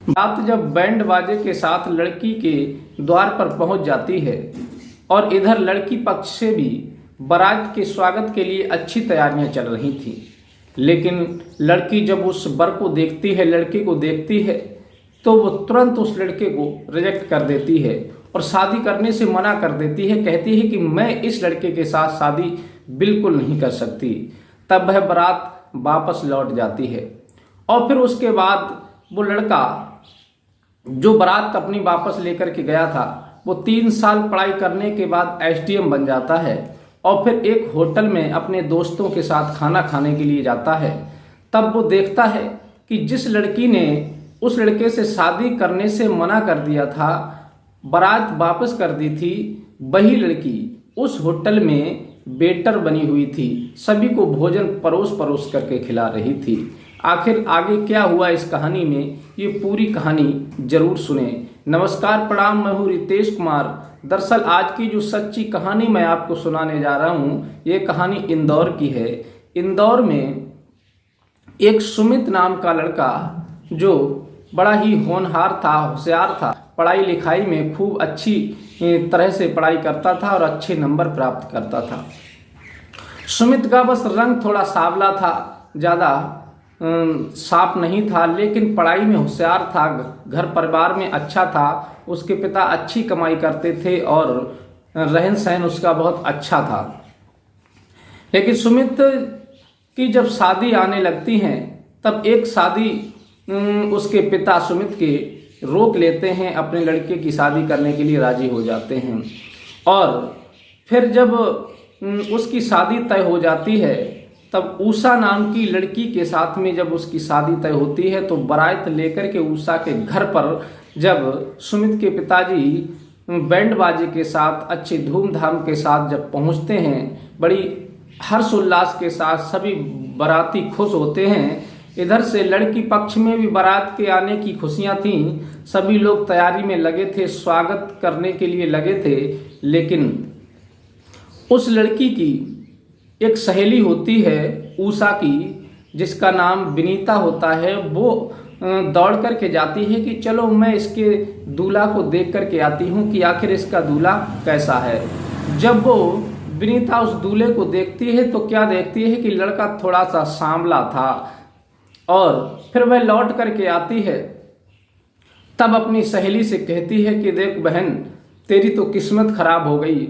बात जब बैंड बाजे के साथ लड़की के द्वार पर पहुंच जाती है और इधर लड़की पक्ष से भी बारात के स्वागत के लिए अच्छी तैयारियां चल रही थी, लेकिन लड़की जब उस वर को देखती है, लड़के को देखती है, तो वो तुरंत उस लड़के को रिजेक्ट कर देती है और शादी करने से मना कर देती है। कहती है कि मैं इस लड़के के साथ शादी बिल्कुल नहीं कर सकती। तब वह बारात वापस लौट जाती है और फिर उसके बाद वो लड़का जो बारात अपनी वापस लेकर के गया था, वो 3 साल पढ़ाई करने के बाद एसडीएम बन जाता है और फिर एक होटल में अपने दोस्तों के साथ खाना खाने के लिए जाता है। तब वो देखता है कि जिस लड़की ने उस लड़के से शादी करने से मना कर दिया था, बारात वापस कर दी थी, वही लड़की उस होटल में वेटर बनी हुई थी, सभी को भोजन परोस परोस करके खिला रही थी। आखिर आगे क्या हुआ इस कहानी में, ये पूरी कहानी जरूर सुने। नमस्कार, प्रणाम, मैं हूँ रितेश कुमार। दरअसल आज की जो सच्ची कहानी मैं आपको सुनाने जा रहा हूँ, ये कहानी इंदौर की है। इंदौर में एक सुमित नाम का लड़का जो बड़ा ही होनहार था, होशियार था, पढ़ाई लिखाई में खूब अच्छी तरह से पढ़ाई करता था और अच्छे नंबर प्राप्त करता था। सुमित का बस रंग थोड़ा सांवला था, ज़्यादा साफ नहीं था, लेकिन पढ़ाई में होशियार था, घर परिवार में अच्छा था, उसके पिता अच्छी कमाई करते थे और रहन सहन उसका बहुत अच्छा था। लेकिन सुमित की जब शादी आने लगती है, तब एक शादी उसके पिता सुमित के रोक लेते हैं, अपने लड़के की शादी करने के लिए राजी हो जाते हैं। और फिर जब उसकी शादी तय हो जाती है, तब उषा नाम की लड़की के साथ में जब उसकी शादी तय होती है, तो बारात लेकर के उषा के घर पर जब सुमित के पिताजी बैंड बाजे के साथ अच्छे धूमधाम के साथ जब पहुंचते हैं, बड़ी हर्ष उल्लास के साथ सभी बाराती खुश होते हैं। इधर से लड़की पक्ष में भी बारात के आने की खुशियां थीं, सभी लोग तैयारी में लगे थे, स्वागत करने के लिए लगे थे। लेकिन उस लड़की की एक सहेली होती है उषा की, जिसका नाम विनीता होता है। वो दौड़ करके जाती है कि चलो मैं इसके दूल्हा को देख करके आती हूँ कि आखिर इसका दूल्हा कैसा है। जब वो विनीता उस दूल्हे को देखती है, तो क्या देखती है कि लड़का थोड़ा सा सांवला था। और फिर वह लौट करके आती है, तब अपनी सहेली से कहती है कि देख बहन, तेरी तो किस्मत खराब हो गई,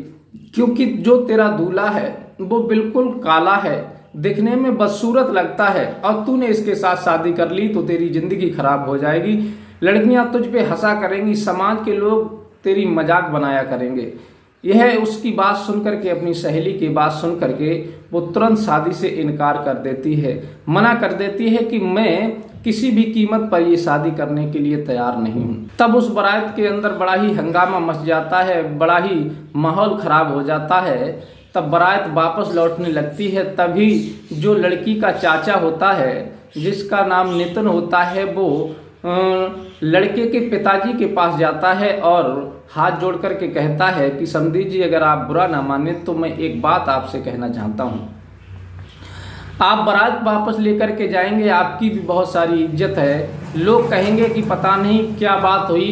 क्योंकि जो तेरा दूल्हा है वो बिल्कुल काला है, दिखने में बदसूरत लगता है, और तूने इसके साथ शादी कर ली तो तेरी जिंदगी खराब हो जाएगी। लड़कियां तुझ पे हंसा करेंगी, समाज के लोग तेरी मजाक बनाया करेंगे। यह उसकी बात सुन करके, अपनी सहेली की बात सुन करके वो तुरंत शादी से इनकार कर देती है, मना कर देती है कि मैं किसी भी कीमत पर ये शादी करने के लिए तैयार नहीं हूँ। तब उस बारात के अंदर बड़ा ही हंगामा मच जाता है, बड़ा ही माहौल खराब हो जाता है। तब बारात वापस लौटने लगती है, तभी जो लड़की का चाचा होता है, जिसका नाम नितिन होता है, वो लड़के के पिताजी के पास जाता है और हाथ जोड़ करके कहता है कि समधी जी, अगर आप बुरा ना माने तो मैं एक बात आपसे कहना चाहता हूँ। आप बारात वापस लेकर के जाएंगे, आपकी भी बहुत सारी इज्जत है, लोग कहेंगे कि पता नहीं क्या बात हुई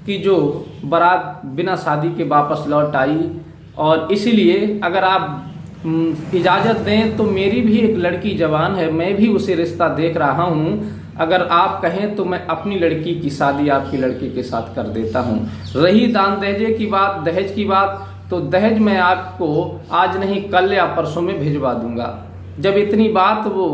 कि जो बारात बिना शादी के वापस लौट आई, और इसीलिए अगर आप इजाज़त दें तो मेरी भी एक लड़की जवान है, मैं भी उसे रिश्ता देख रहा हूँ, अगर आप कहें तो मैं अपनी लड़की की शादी आपकी लड़के के साथ कर देता हूँ। रही दान दहेज की बात, दहेज की बात, तो दहेज मैं आपको आज नहीं कल या परसों में भिजवा दूंगा। जब इतनी बात वो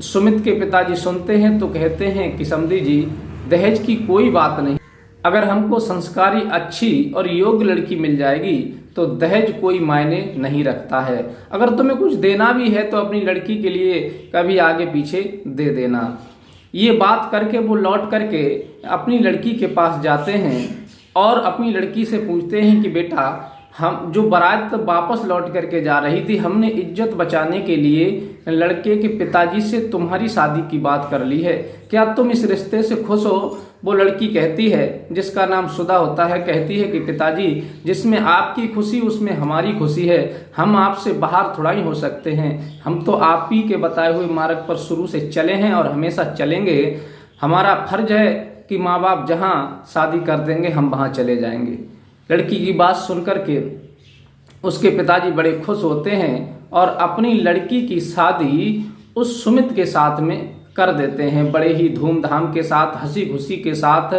सुमित के पिताजी सुनते हैं, तो कहते हैं कि समधी जी, दहेज की कोई बात नहीं, अगर हमको संस्कारी, अच्छी और योग्य लड़की मिल जाएगी तो दहेज कोई मायने नहीं रखता है। अगर तुम्हें कुछ देना भी है तो अपनी लड़की के लिए कभी आगे पीछे दे देना। ये बात करके वो लौट करके अपनी लड़की के पास जाते हैं और अपनी लड़की से पूछते हैं कि बेटा, हम जो बारात वापस लौट करके जा रही थी, हमने इज्जत बचाने के लिए लड़के के पिताजी से तुम्हारी शादी की बात कर ली है, क्या तुम इस रिश्ते से खुश हो? वो लड़की कहती है, जिसका नाम सुधा होता है, कहती है कि पिताजी, जिसमें आपकी खुशी उसमें हमारी खुशी है, हम आपसे बाहर थोड़ा ही हो सकते हैं, हम तो आप ही के बताए हुए मार्ग पर शुरू से चले हैं और हमेशा चलेंगे। हमारा फर्ज है कि माँ बाप जहाँ शादी कर देंगे हम वहाँ चले जाएंगे। लड़की की बात सुनकर के उसके पिताजी बड़े खुश होते हैं और अपनी लड़की की शादी उस सुमित के साथ में कर देते हैं। बड़े ही धूमधाम के साथ, हंसी खुशी के साथ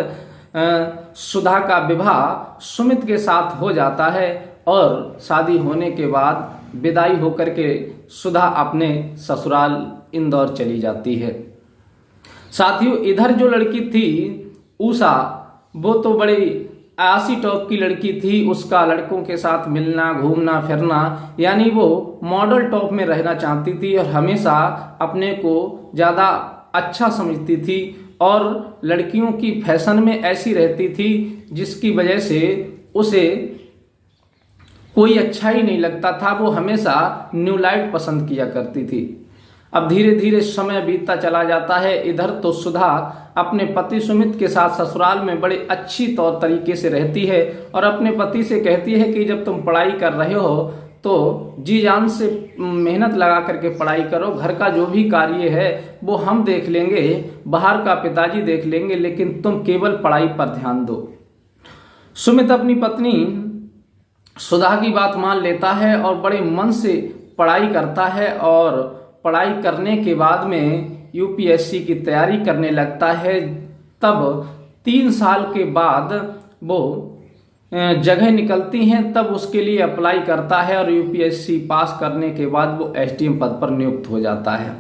सुधा का विवाह सुमित के साथ हो जाता है और शादी होने के बाद विदाई होकर के सुधा अपने ससुराल इंदौर चली जाती है। साथियों, इधर जो लड़की थी उषा, वो तो बड़ी आसी टॉप की लड़की थी। उसका लड़कों के साथ मिलना, घूमना फिरना, यानी वो मॉडल टॉप में रहना चाहती थी और हमेशा अपने को ज़्यादा अच्छा समझती थी और लड़कियों की फैशन में ऐसी रहती थी जिसकी वजह से उसे कोई अच्छा ही नहीं लगता था। वो हमेशा न्यू लाइट पसंद किया करती थी। अब धीरे धीरे समय बीतता चला जाता है। इधर तो सुधा अपने पति सुमित के साथ ससुराल में बड़े अच्छी तौर तरीके से रहती है और अपने पति से कहती है कि जब तुम पढ़ाई कर रहे हो तो जी जान से मेहनत लगा करके पढ़ाई करो, घर का जो भी कार्य है वो हम देख लेंगे, बाहर का पिताजी देख लेंगे, लेकिन तुम केवल पढ़ाई पर ध्यान दो। सुमित अपनी पत्नी सुधा की बात मान लेता है और बड़े मन से पढ़ाई करता है और पढ़ाई करने के बाद में यूपीएससी की तैयारी करने लगता है। तब 3 साल के बाद वो जगह निकलती हैं, तब उसके लिए अप्लाई करता है और यूपीएससी पास करने के बाद वो एसडीएम पद पर नियुक्त हो जाता है।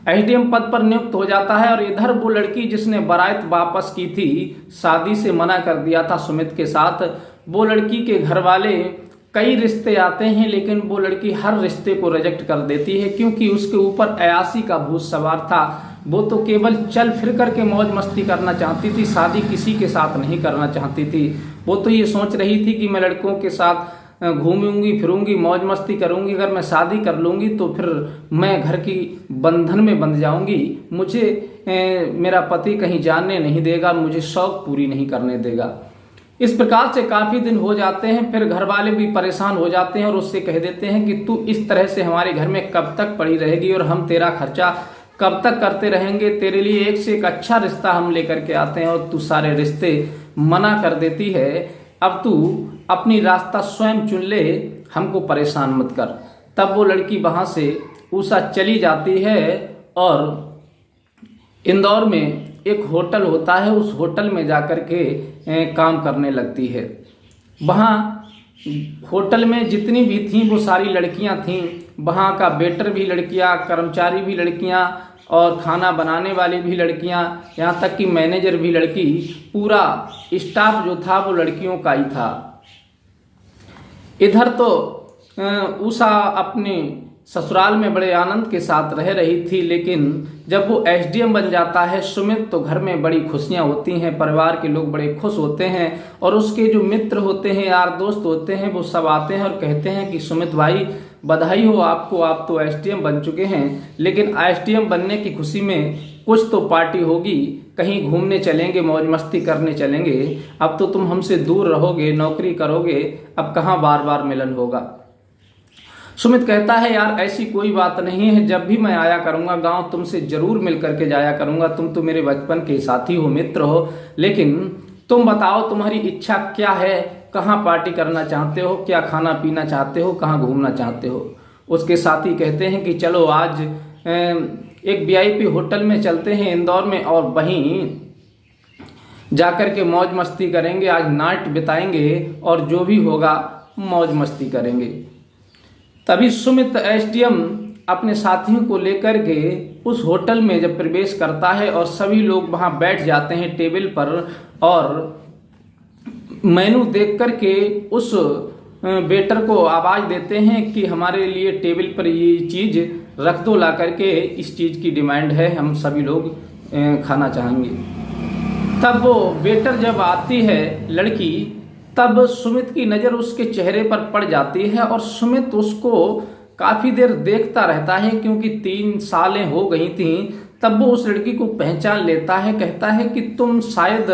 एसडीएम पद पर नियुक्त हो जाता है और इधर वो लड़की जिसने बारात वापस की थी, शादी से मना कर दिया था सुमित के साथ, वो लड़की के घर वाले कई रिश्ते आते हैं लेकिन वो लड़की हर रिश्ते को रिजेक्ट कर देती है क्योंकि उसके ऊपर अयासी का भूत सवार था। वो तो केवल चल फिर करके मौज मस्ती करना चाहती थी, शादी किसी के साथ नहीं करना चाहती थी। वो तो ये सोच रही थी कि मैं लड़कों के साथ घूमूंगी फिरूंगी, मौज मस्ती करूंगी, अगर मैं शादी कर लूंगी तो फिर मैं घर की बंधन में बंध जाऊंगी, मुझे मेरा पति कहीं जाने नहीं देगा, मुझे शौक पूरी नहीं करने देगा। इस प्रकार से काफी दिन हो जाते हैं। फिर घर वाले भी परेशान हो जाते हैं और उससे कह देते हैं कि तू इस तरह से हमारे घर में कब तक पड़ी रहेगी और हम तेरा खर्चा कब तक करते रहेंगे, तेरे लिए एक से एक अच्छा रिश्ता हम लेकर के आते हैं और तू सारे रिश्ते मना कर देती है। अब तू अपनी रास्ता स्वयं चुन ले, हमको परेशान मत कर। तब वो लड़की वहां से उषा चली जाती है और इंदौर में एक होटल होता है, उस होटल में जाकर के काम करने लगती है। वहाँ होटल में जितनी भी थीं वो सारी लड़कियां थीं। वहाँ का वेटर भी लड़कियां, कर्मचारी भी लड़कियां और खाना बनाने वाली भी लड़कियां, यहाँ तक कि मैनेजर भी लड़की, पूरा स्टाफ जो था वो लड़कियों का ही था। इधर तो उषा अपने ससुराल में बड़े आनंद के साथ रह रही थी, लेकिन जब वो एसडीएम बन जाता है सुमित तो घर में बड़ी खुशियां होती हैं, परिवार के लोग बड़े खुश होते हैं और उसके जो मित्र होते हैं, यार दोस्त होते हैं, वो सब आते हैं और कहते हैं कि सुमित भाई बधाई हो आपको, आप तो एसडीएम बन चुके हैं, लेकिन एसडीएम बनने की खुशी में कुछ तो पार्टी होगी, कहीं घूमने चलेंगे, मौज मस्ती करने चलेंगे। अब तो तुम हमसे दूर रहोगे, नौकरी करोगे, अब कहाँ बार बार मिलन होगा। सुमित कहता है यार ऐसी कोई बात नहीं है, जब भी मैं आया करूंगा गांव तुमसे जरूर मिल करके जाया करूंगा, तुम तो मेरे बचपन के साथी हो, मित्र हो, लेकिन तुम बताओ तुम्हारी इच्छा क्या है, कहाँ पार्टी करना चाहते हो, क्या खाना पीना चाहते हो, कहाँ घूमना चाहते हो। उसके साथी कहते हैं कि चलो आज एक वीआईपी होटल में चलते हैं इंदौर में और वहीं जाकर के मौज मस्ती करेंगे, आज नाइट बिताएंगे और जो भी होगा मौज मस्ती करेंगे। तभी सुमित एसडीएम अपने साथियों को लेकर के उस होटल में जब प्रवेश करता है और सभी लोग वहां बैठ जाते हैं टेबल पर और मेनू देख करके उस वेटर को आवाज देते हैं कि हमारे लिए टेबल पर ये चीज रख दो ला करके, इस चीज की डिमांड है, हम सभी लोग खाना चाहेंगे। तब वो वेटर जब आती है लड़की, तब सुमित की नजर उसके चेहरे पर पड़ जाती है और सुमित उसको काफी देर देखता रहता है क्योंकि 3 सालें हो गई थी। तब वो उस लड़की को पहचान लेता है, कहता है कि तुम शायद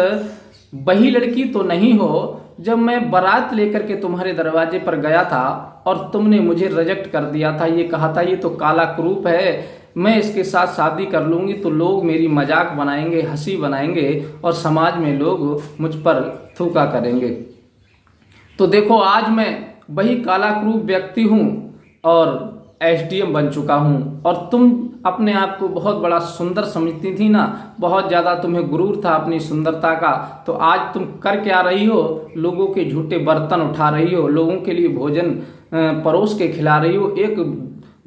वही लड़की तो नहीं हो जब मैं बारात लेकर के तुम्हारे दरवाजे पर गया था और तुमने मुझे रिजेक्ट कर दिया था, ये कहा था ये तो काला क्रूप है, मैं इसके साथ शादी कर लूँगी तो लोग मेरी मजाक बनाएंगे, हंसी बनाएंगे और समाज में लोग मुझ पर थूका करेंगे। तो देखो, आज मैं वही कालाक्रूप व्यक्ति हूँ और एसडीएम बन चुका हूँ। और तुम अपने आप को बहुत बड़ा सुंदर समझती थी ना, बहुत ज़्यादा तुम्हें गुरूर था अपनी सुंदरता का। तो आज तुम कर क्या रही हो? लोगों के झूठे बर्तन उठा रही हो, लोगों के लिए भोजन परोस के खिला रही हो, एक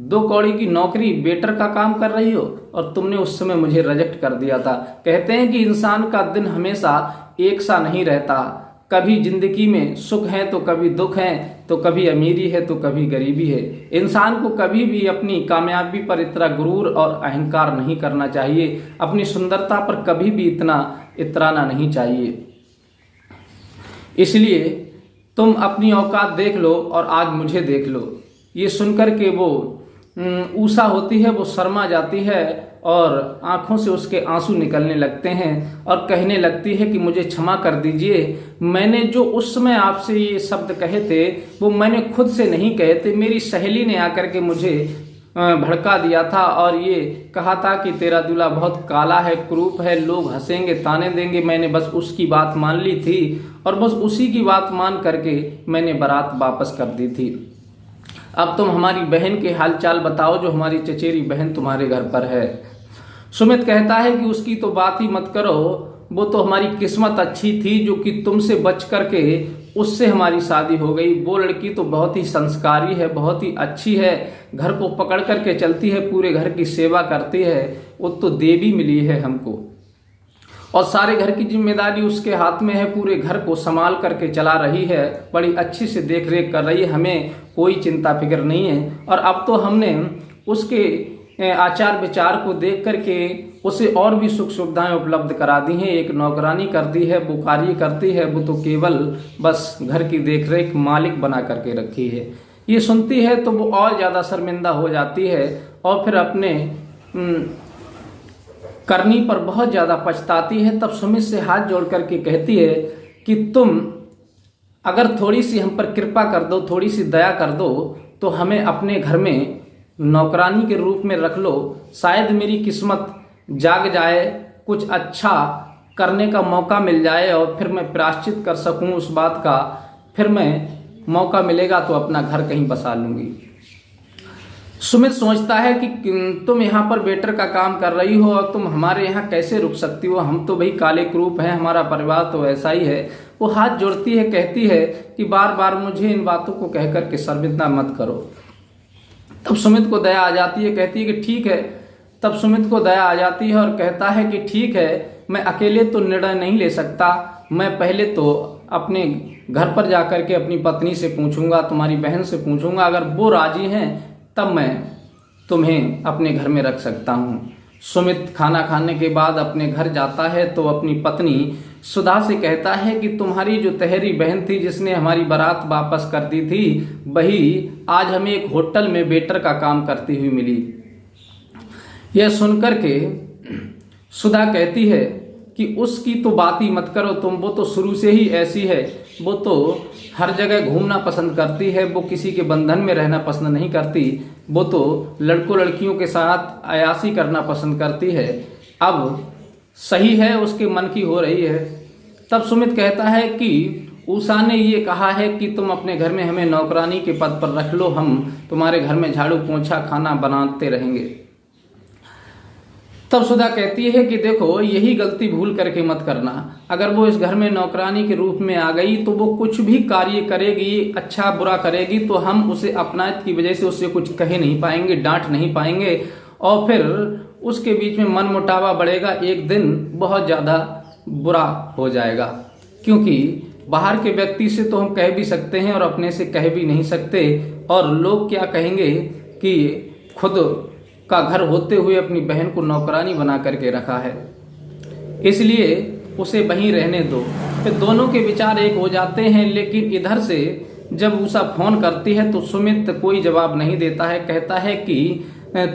2 कौड़ी की नौकरी वेटर का काम कर रही हो। और तुमने उस समय मुझे रिजेक्ट कर दिया था। कहते हैं कि इंसान का दिन हमेशा एक सा नहीं रहता, कभी जिंदगी में सुख है तो कभी दुख है, तो कभी अमीरी है तो कभी गरीबी है। इंसान को कभी भी अपनी कामयाबी पर इतना गुरूर और अहंकार नहीं करना चाहिए, अपनी सुंदरता पर कभी भी इतना इतराना नहीं चाहिए। इसलिए तुम अपनी औकात देख लो और आज मुझे देख लो। ये सुनकर के वो ऊषा होती है, वो शर्मा जाती है और आंखों से उसके आंसू निकलने लगते हैं और कहने लगती है कि मुझे क्षमा कर दीजिए, मैंने जो उस समय आपसे ये शब्द कहे थे वो मैंने खुद से नहीं कहे थे, मेरी सहेली ने आकर के मुझे भड़का दिया था और ये कहा था कि तेरा दूल्हा बहुत काला है, क्रूप है, लोग हंसेंगे, ताने देंगे। मैंने बस उसकी बात मान ली थी और बस उसी की बात मान करके मैंने बारात वापस कर दी थी। अब तुम हमारी बहन के हालचाल बताओ, जो हमारी चचेरी बहन तुम्हारे घर पर है। सुमित कहता है कि उसकी तो बात ही मत करो, वो तो हमारी किस्मत अच्छी थी जो कि तुमसे बच करके उससे हमारी शादी हो गई। वो लड़की तो बहुत ही संस्कारी है, बहुत ही अच्छी है, घर को पकड़ करके चलती है, पूरे घर की सेवा करती है, वो तो देवी मिली है हमको और सारे घर की जिम्मेदारी उसके हाथ में है, पूरे घर को संभाल करके चला रही है, बड़ी अच्छी से देख रेख कर रही है, हमें कोई चिंता फिक्र नहीं है। और अब तो हमने उसके आचार विचार को देख करके उसे और भी सुख सुविधाएं उपलब्ध करा दी हैं। एक नौकरानी कर दी है, वो कार्य करती है, वो तो केवल बस घर की देखरेख मालिक बना करके रखी है। ये सुनती है तो वो और ज़्यादा शर्मिंदा हो जाती है और फिर अपने करनी पर बहुत ज़्यादा पछताती है। तब सुमित से हाथ जोड़ करके कहती है कि तुम अगर थोड़ी सी हम पर कृपा कर दो, थोड़ी सी दया कर दो, तो हमें अपने घर में नौकरानी के रूप में रख लो, शायद मेरी किस्मत जाग जाए, कुछ अच्छा करने का मौका मिल जाए और फिर मैं प्रायश्चित कर सकूं उस बात का, फिर मैं मौका मिलेगा तो अपना घर कहीं बसा लूंगी। सुमित सोचता है कि तुम यहाँ पर वेटर का काम कर रही हो और तुम हमारे यहाँ कैसे रुक सकती हो, हम तो भाई काले क्रूप हैं, हमारा परिवार तो ऐसा ही है। वो हाथ जोड़ती है, कहती है कि बार बार मुझे इन बातों को कह करके शर्मिंदा मत करो। तब सुमित को दया आ जाती है, कहती है कि ठीक है। तब सुमित को दया आ जाती है और कहता है कि ठीक है, मैं अकेले तो निर्णय नहीं ले सकता, मैं पहले तो अपने घर पर जाकर के अपनी पत्नी से पूछूंगा, तुम्हारी बहन से पूछूंगा, अगर वो राजी हैं तब मैं तुम्हें अपने घर में रख सकता हूँ। सुमित खाना खाने के बाद अपने घर जाता है तो अपनी पत्नी सुधा से कहता है कि तुम्हारी जो तहेरी बहन थी जिसने हमारी बारात वापस कर दी थी, वही आज हमें एक होटल में वेटर का काम करती हुई मिली। यह सुनकर के सुधा कहती है कि उसकी तो बात ही मत करो तुम, वो तो शुरू से ही ऐसी है, वो तो हर जगह घूमना पसंद करती है, वो किसी के बंधन में रहना पसंद नहीं करती, वो तो लड़कों लड़कियों के साथ अयाशी करना पसंद करती है। अब सही है, उसके मन की हो रही है। तब सुमित कहता है कि उषा ने ये कहा है कि तुम अपने घर में हमें नौकरानी के पद पर रख लो, हम तुम्हारे घर में झाड़ू पोंछा खाना बनाते रहेंगे। तब सुधा कहती है कि देखो, यही गलती भूल करके मत करना, अगर वो इस घर में नौकरानी के रूप में आ गई तो वो कुछ भी कार्य करेगी, अच्छा बुरा करेगी, तो हम उसे अपनायत की वजह से उससे कुछ कह नहीं पाएंगे, डांट नहीं पाएंगे और फिर उसके बीच में मन मुटावा बढ़ेगा, एक दिन बहुत ज़्यादा बुरा हो जाएगा। क्योंकि बाहर के व्यक्ति से तो हम कह भी सकते हैं और अपने से कह भी नहीं सकते, और लोग क्या कहेंगे कि खुद का घर होते हुए अपनी बहन को नौकरानी बना करके रखा है, इसलिए उसे वहीं रहने दो। फिर दोनों के विचार एक हो जाते हैं। लेकिन इधर से जब उषा फोन करती है तो सुमित कोई जवाब नहीं देता है, कहता है कि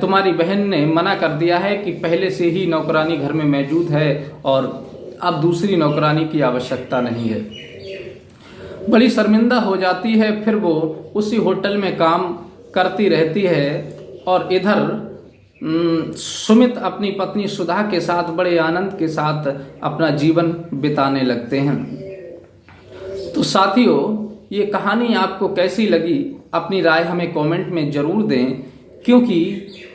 तुम्हारी बहन ने मना कर दिया है कि पहले से ही नौकरानी घर में मौजूद है और अब दूसरी नौकरानी की आवश्यकता नहीं है। बड़ी शर्मिंदा हो जाती है। फिर वो उसी होटल में काम करती रहती है और इधर सुमित अपनी पत्नी सुधा के साथ बड़े आनंद के साथ अपना जीवन बिताने लगते हैं। तो साथियों, ये कहानी आपको कैसी लगी अपनी राय हमें कमेंट में जरूर दें, क्योंकि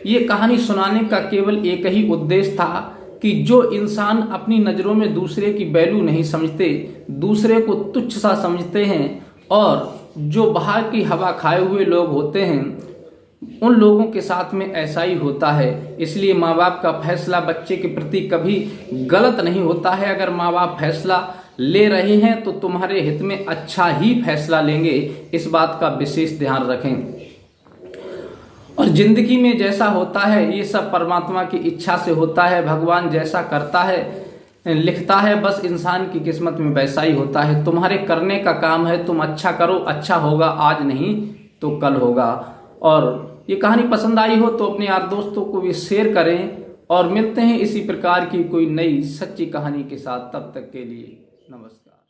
ये कहानी सुनाने का केवल एक ही उद्देश्य था कि जो इंसान अपनी नज़रों में दूसरे की वैल्यू नहीं समझते, दूसरे को तुच्छ सा समझते हैं और जो बाहर की हवा खाए हुए लोग होते हैं, उन लोगों के साथ में ऐसा ही होता है। इसलिए माँ बाप का फैसला बच्चे के प्रति कभी गलत नहीं होता है। अगर माँ बाप फैसला ले रहे हैं तो तुम्हारे हित में अच्छा ही फैसला लेंगे, इस बात का विशेष ध्यान रखें। और जिंदगी में जैसा होता है ये सब परमात्मा की इच्छा से होता है। भगवान जैसा करता है, लिखता है, बस इंसान की किस्मत में वैसा ही होता है। तुम्हारे करने का काम है, तुम अच्छा करो, अच्छा होगा, आज नहीं तो कल होगा। और ये कहानी पसंद आई हो तो अपने यार दोस्तों को भी शेयर करें, और मिलते हैं इसी प्रकार की कोई नई सच्ची कहानी के साथ। तब तक के लिए नमस्कार।